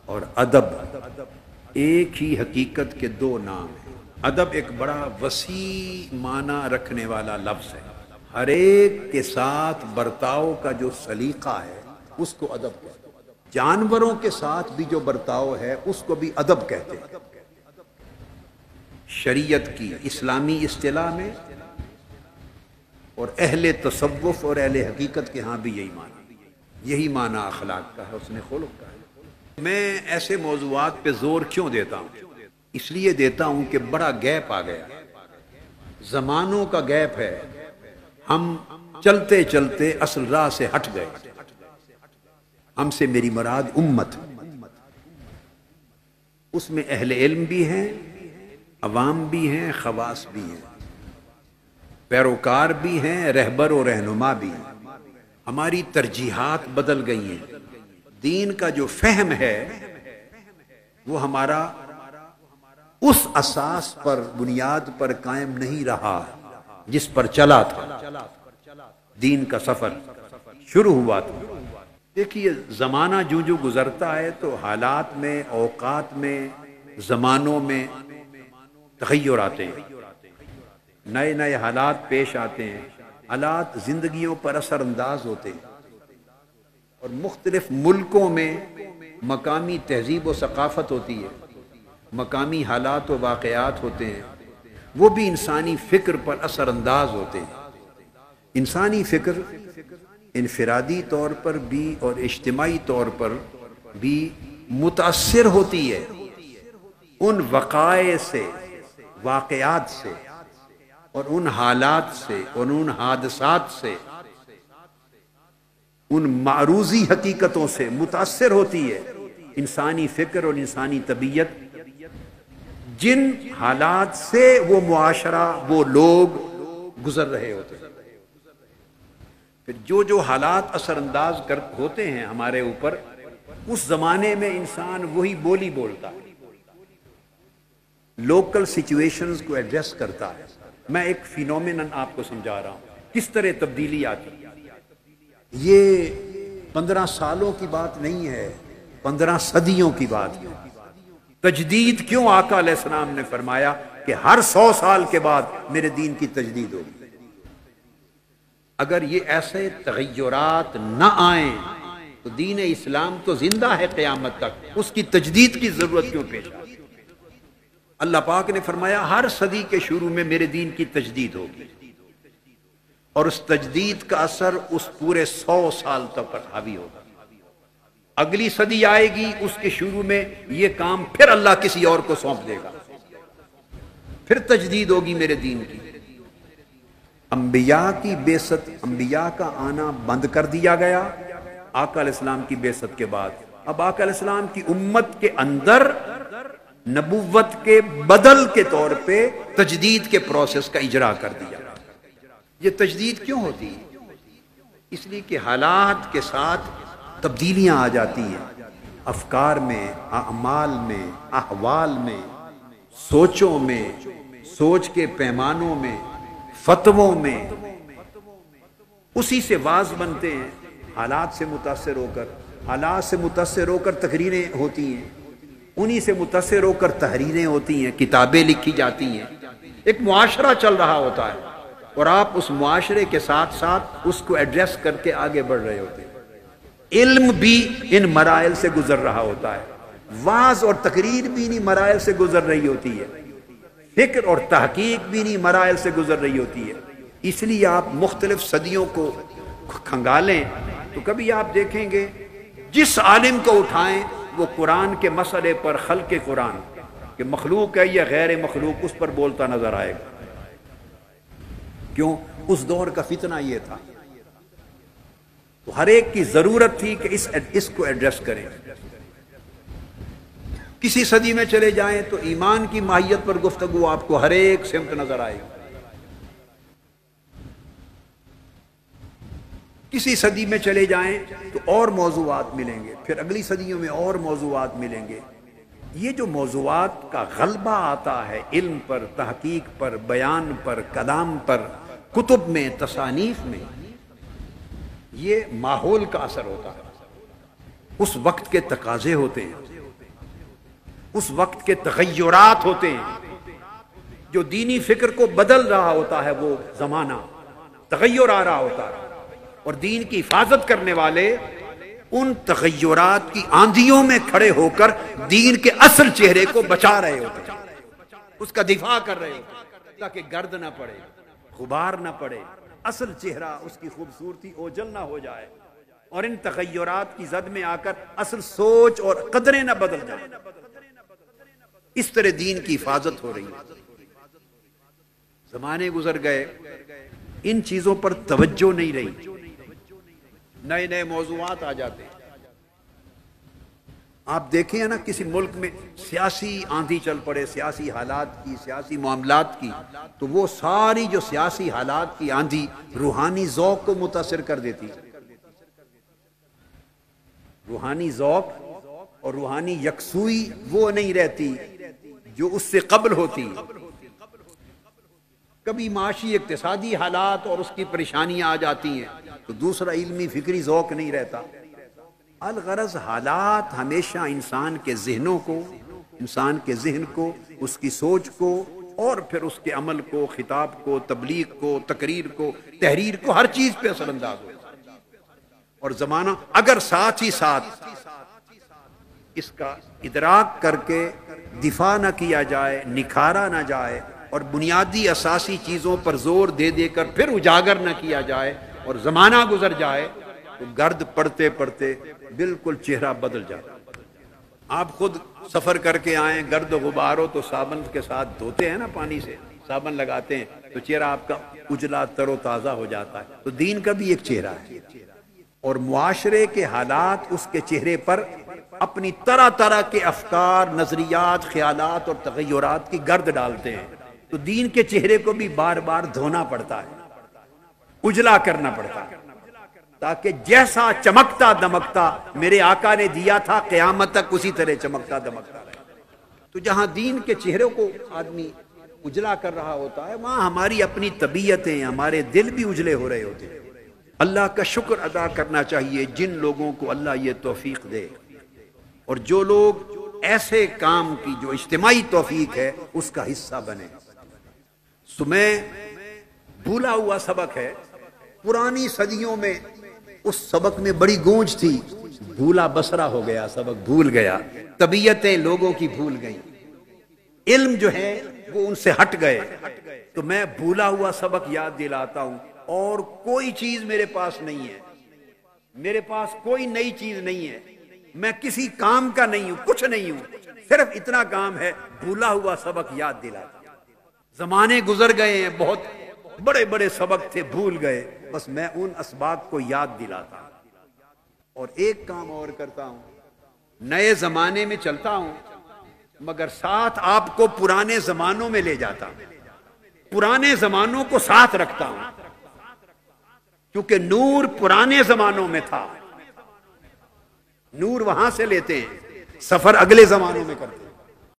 اور ادب ایک ہی حقیقت کے دو نام ہیں۔ ادب ایک بڑا وسیع معنی رکھنے والا لفظ ہے۔ ہر ایک کے ساتھ برتاؤ کا جو سلیقہ ہے اس کو ادب کہتے ہیں۔ جانوروں کے ساتھ بھی جو برتاؤ ہے اس کو بھی ادب کہتے ہیں۔ شریعت کی اسلامی اصطلاح میں اور اہل تصوف اور اہل حقیقت کے ہاں بھی یہی معنی اخلاق کا ہے، حسن خلق کا ہے۔ میں ایسے موضوعات پہ زور کیوں دیتا ہوں؟ اس لیے دیتا ہوں کہ بڑا گیپ آ گیا، زمانوں کا گیپ ہے، ہم چلتے چلتے اصل راہ سے ہٹ گئے۔ ہم سے میری مراد امت، اس میں اہل علم بھی ہیں، عوام بھی ہیں، خواص بھی ہیں، پیروکار بھی ہیں، رہبر و رہنما بھی ہیں۔ ہماری ترجیحات بدل گئی ہیں۔ دین کا جو فہم ہے وہ ہمارا اس اساس پر، بنیاد پر قائم نہیں رہا جس پر چلا تھا۔ دین کا سفر شروع ہوا تھا۔ دیکھیے زمانہ جو گزرتا ہے تو حالات میں، اوقات میں، زمانوں میں تغیر آتے ہیں، نئے نئے حالات پیش آتے ہیں، حالات زندگیوں پر اثر انداز ہوتے ہیں، اور مختلف ملکوں میں مقامی تہذیب و ثقافت ہوتی ہے، مقامی حالات و واقعات ہوتے ہیں، وہ بھی انسانی فکر پر اثر انداز ہوتے ہیں۔ انسانی فکر انفرادی طور پر بھی اور اجتماعی طور پر بھی متاثر ہوتی ہے ان وقائع سے، واقعات سے، اور ان حالات سے، اور ان حادثات سے، ان معروضی حقیقتوں سے متاثر ہوتی ہے انسانی فکر اور انسانی طبیعت۔ جن حالات سے وہ معاشرہ، وہ لوگ گزر رہے ہوتے ہیں، پھر جو حالات اثر انداز ہوتے ہیں ہمارے اوپر، اس زمانے میں انسان وہی بولی بولتا ہے، لوکل سچویشنز کو ایڈریس کرتا ہے۔ میں ایک فینومینن آپ کو سمجھا رہا ہوں کس طرح تبدیلی آتی ہے۔ یہ 15 سالوں کی بات نہیں ہے، 15 صدیوں کی بات ہے۔ تجدید کیوں آقا علیہ السلام نے فرمایا کہ ہر 100 سال کے بعد میرے دین کی تجدید ہوگی؟ اگر یہ ایسے تغیرات نہ آئیں تو دین اسلام تو زندہ ہے قیامت تک، اس کی تجدید کی ضرورت کیوں پیش آتی؟ اللہ پاک نے فرمایا ہر صدی کے شروع میں میرے دین کی تجدید ہوگی، اور اس تجدید کا اثر اس پورے 100 سال تک پر حاوی ہوگا۔ اگلی صدی آئے گی، اس کے شروع میں یہ کام پھر اللہ کسی اور کو سونپ دے گا، پھر تجدید ہوگی میرے دین کی۔ انبیاء کی بعثت، انبیاء کا آنا بند کر دیا گیا آقا علیہ السلام کی بعثت کے بعد۔ اب آقا علیہ السلام کی امت کے اندر نبوت کے بدل کے طور پہ تجدید کے پروسیس کا اجرا کر دیا۔ یہ تجدید کیوں ہوتی ہے؟ اس لیے کہ حالات کے ساتھ تبدیلیاں آ جاتی ہیں، افکار میں، اعمال میں، احوال میں، سوچوں میں، سوچ کے پیمانوں میں، فتووں میں۔ اسی سے واعظ بنتے ہیں، حالات سے متاثر ہو کر، حالات سے متاثر ہو کر تقریریں ہوتی ہیں، انہی سے متاثر ہو کر تحریریں ہوتی ہیں، کتابیں لکھی جاتی ہیں، ایک معاشرہ چل رہا ہوتا ہے، اور آپ اس معاشرے کے ساتھ ساتھ اس کو ایڈریس کر کے آگے بڑھ رہے ہوتے ہیں۔ علم بھی ان مراحل سے گزر رہا ہوتا ہے، وعظ اور تقریر بھی انہی مراحل سے گزر رہی ہوتی ہے، فکر اور تحقیق بھی انہی مراحل سے گزر رہی ہوتی ہے۔ اس لیے آپ مختلف صدیوں کو کھنگالیں تو کبھی آپ دیکھیں گے جس عالم کو اٹھائیں وہ قرآن کے مسئلے پر، خلق قرآن کہ مخلوق ہے یا غیر مخلوق، اس پر بولتا نظر آئے گا۔ کیوں؟ اس دور کا فتنہ یہ تھا، تو ہر ایک کی ضرورت تھی کہ اس کو ایڈریس کریں۔ کسی صدی میں چلے جائیں تو ایمان کی ماہیت پر گفتگو آپ کو ہر ایک سمت نظر آئے گی، کسی صدی میں چلے جائیں تو اور موضوعات ملیں گے، پھر اگلی صدیوں میں اور موضوعات ملیں گے۔ یہ جو موضوعات کا غلبہ آتا ہے علم پر، تحقیق پر، بیان پر، کلام پر، کتب میں، تصانیف میں، یہ ماحول کا اثر ہوتا ہے۔ اس وقت کے تقاضے ہوتے ہیں، اس وقت کے تغیرات ہوتے ہیں، جو دینی فکر کو بدل رہا ہوتا ہے وہ زمانہ تغیر آ رہا ہوتا ہے، اور دین کی حفاظت کرنے والے ان تغیرات کی آندھیوں میں کھڑے ہو کر دین کے اصل چہرے کو بچا رہے ہوتے ہیں، اس کا دفاع کر رہے ہوتے ہیں، تاکہ گرد نہ پڑے، غبار نہ پڑے، اصل چہرہ اس کی خوبصورتی اوجل نہ ہو جائے، اور ان تغیرات کی زد میں آ کر اصل سوچ اور قدریں نہ بدل جائیں۔ اس طرح دین کی حفاظت ہو رہی ہے۔ زمانے گزر گئے، ان چیزوں پر توجہ نہیں رہی، نئے نئے موضوعات آ جاتے ہیں۔ آپ دیکھیں نا کسی ملک میں سیاسی آندھی چل پڑے، سیاسی حالات کی، سیاسی معاملات کی، تو وہ ساری جو سیاسی حالات کی آندھی روحانی ذوق کو متاثر کر دیتی، روحانی ذوق اور روحانی یکسوئی وہ نہیں رہتی جو اس سے قبل ہوتی۔ کبھی معاشی اقتصادی حالات اور اس کی پریشانیاں آ جاتی ہیں تو دوسرا علمی فکری ذوق نہیں رہتا۔ الغرض حالات ہمیشہ انسان کے ذہنوں کو، انسان کے ذہن کو، اس کی سوچ کو، اور پھر اس کے عمل کو، خطاب کو، تبلیغ کو، تقریر کو، تحریر کو، ہر چیز پہ اثر انداز ہوتا ہے۔ اور زمانہ اگر ساتھ ہی ساتھ اس کا ادراک کر کے دفاع نہ کیا جائے، نکھارا نہ جائے، اور بنیادی اساسی چیزوں پر زور دے دے کر پھر اجاگر نہ کیا جائے، اور زمانہ گزر جائے، تو گرد پڑتے پڑتے بالکل چہرہ بدل جاتا۔ آپ خود سفر کر کے آئیں، گرد و غبار ہو تو صابن کے ساتھ دھوتے ہیں نا، پانی سے صابن لگاتے ہیں تو چہرہ آپ کا اجلا تر و تازہ ہو جاتا ہے۔ تو دین کا بھی ایک چہرہ ہے، اور معاشرے کے حالات اس کے چہرے پر اپنی طرح طرح کے افکار، نظریات، خیالات اور تغیرات کی گرد ڈالتے ہیں۔ تو دین کے چہرے کو بھی بار بار دھونا پڑتا ہے، اجلا کرنا پڑتا ہے، تاکہ جیسا چمکتا دمکتا میرے آقا نے دیا تھا قیامت تک اسی طرح چمکتا دمکتا رہے۔ تو جہاں دین کے چہرے کو آدمی اجلا کر رہا ہوتا ہے، وہاں ہماری اپنی طبیعتیں، ہمارے دل بھی اجلے ہو رہے ہوتے ہیں۔ اللہ کا شکر ادا کرنا چاہیے جن لوگوں کو اللہ یہ توفیق دے، اور جو لوگ ایسے کام کی جو اجتماعی توفیق ہے اس کا حصہ بنے۔ سو میں بھولا ہوا سبق ہے، پرانی صدیوں میں اس سبق میں بڑی گونج تھی، بھولا بسرا ہو گیا، سبق بھول گیا، طبیعتیں لوگوں کی بھول گئیں، علم جو ہے وہ ان سے ہٹ گئے۔ تو میں بھولا ہوا سبق یاد دلاتا ہوں، اور کوئی چیز میرے پاس نہیں ہے، میرے پاس کوئی نئی چیز نہیں ہے، میں کسی کام کا نہیں ہوں، کچھ نہیں ہوں، صرف اتنا کام ہے، بھولا ہوا سبق یاد دلاتا۔ زمانے گزر گئے ہیں، بہت بڑے بڑے سبق تھے، بھول گئے، بس میں ان اسباق کو یاد دلاتا ہوں۔ اور ایک کام اور کرتا ہوں، نئے زمانے میں چلتا ہوں مگر ساتھ آپ کو پرانے زمانوں میں لے جاتا ہوں، پرانے زمانوں کو ساتھ رکھتا ہوں، کیونکہ نور پرانے زمانوں میں تھا، نور وہاں سے لیتے ہیں، سفر اگلے زمانوں میں کرتے ہیں۔